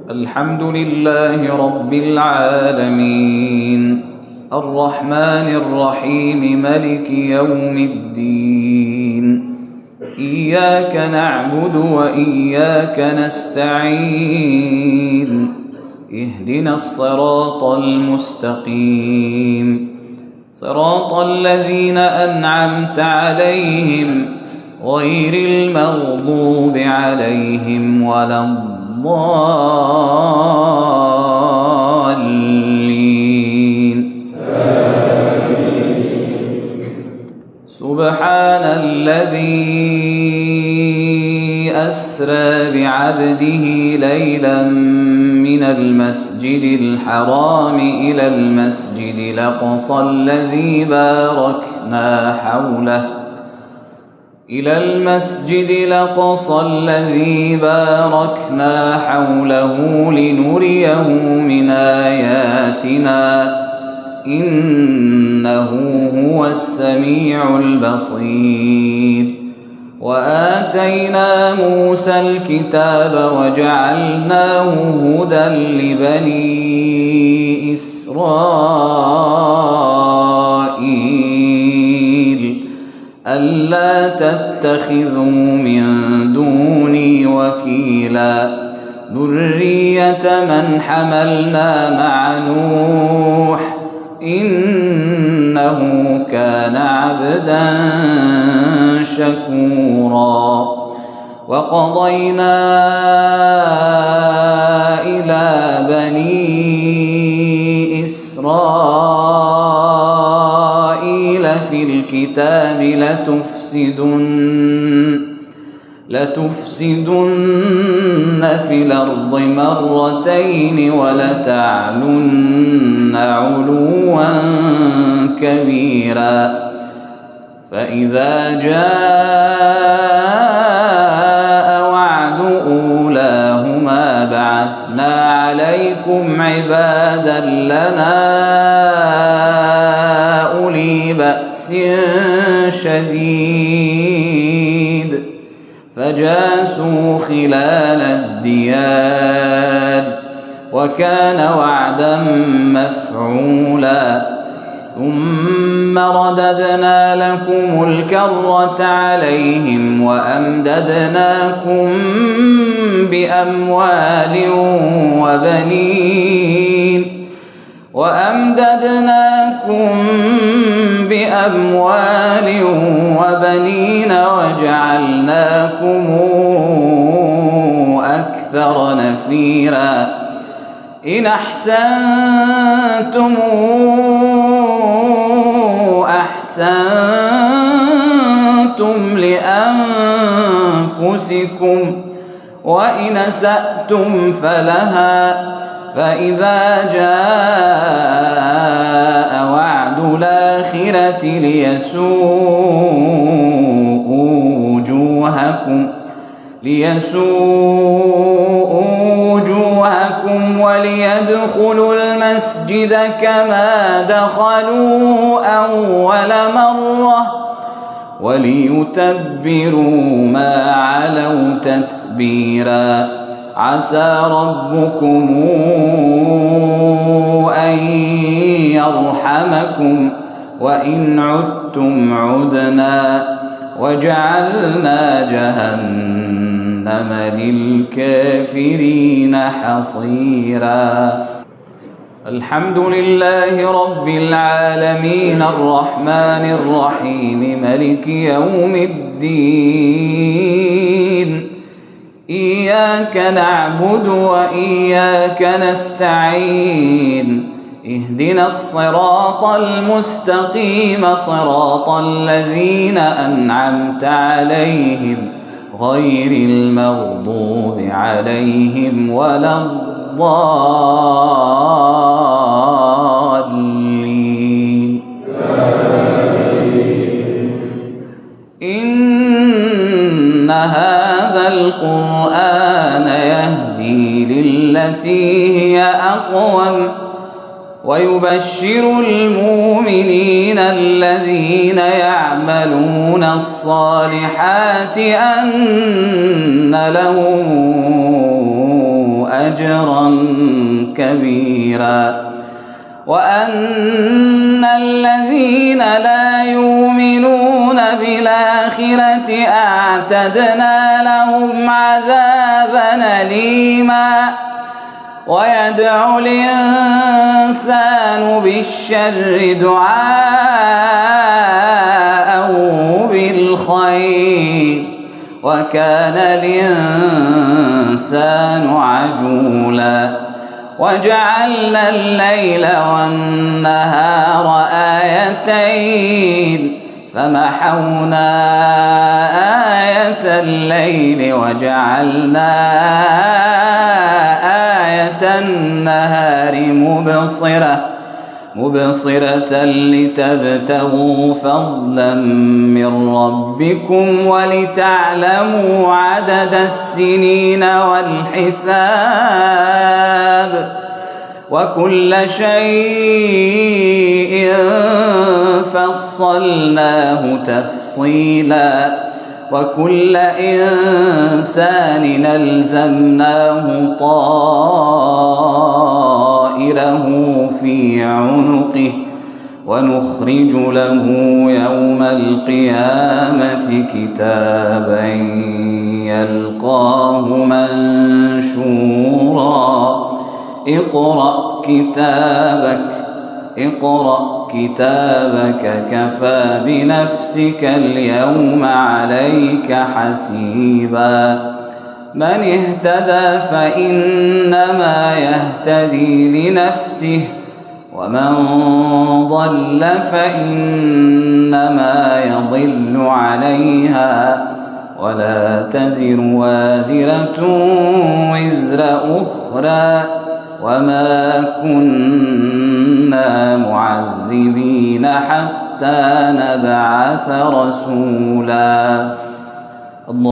الحمد لله رب العالمين الرحمن الرحيم ملك يوم الدين إياك نعبد وإياك نستعين اهدنا الصراط المستقيم صراط الذين أنعمت عليهم غير المغضوب عليهم ولا الضالين سبحان الذي أسرى بعبده ليلا من المسجد الحرام إلى المسجد الأقصى الذي باركنا حوله لنريه من آياتنا إنه هو السميع البصير وآتينا موسى الكتاب وجعلناه هدى لبني إسرائيل ألا تتخذوا من دوني وكيلا ذرية من حملنا مع نوح إنه كان عبدا شكورا وقضينا إلى بني إسرائيل في الكتاب لتفسدن في الأرض مرتين ولتعلن علوا كبيرا فإذا جاء وعد أولاهما بعثنا عليكم عبادا لنا أولي بأس شديد فجاسوا خلال الديار وكان وعدا مفعولا ثم رددنا لكم الكرة عليهم وأمددناكم بأموال وبنين وجعلناكم أكثر نفيرا إن أحسنتم أحسنتم لأنفسكم وإن أسأتم فلها فإذا جاء وعد الآخرة ليسوءوا وجوهكم وليدخلوا المسجد كما دخلوه أول مرة وليتبروا ما علوا تتبيرا عسى ربكم أن يرحمكم وإن عدتم عدنا وجعلنا جهنم للكافرين حصيرا الحمد لله رب العالمين الرحمن الرحيم ملك يوم الدين إياك نعبد وإياك نستعين اهدنا الصراط المستقيم صراط الذين أنعمت عليهم غير المغضوب عليهم ولا الضالين إن هذا القرآن يهدي للتي هي أقوم ويبشر المؤمنين الذين يعملون الصالحات أن لهم أجرا كبيرا وأن الذين لا يؤمنون بالآخرة أعتدنا لهم عذابا أليما ويدعو الإنسان بالشر دعاءه بالخير وكان الإنسان عجولا وجعلنا الليل والنهار آيتين فمحونا آية الليل وجعلنا آية النهار مبصرة لتبتغوا فضلا من ربكم ولتعلموا عدد السنين والحساب وكل شيء فصلناه تفصيلا وكل إنسان ألزمناه طائره في عنقه ونخرج له يوم القيامة كتابا يلقاه منشورا اقرأ كتابك كفى بنفسك اليوم عليك حسيبا من اهتدى فإنما يهتدي لنفسه ومن ضل فإنما يضل عليها ولا تزر وازرة وزر أخرى وما كنا معذبين حتى نبعث رسولا.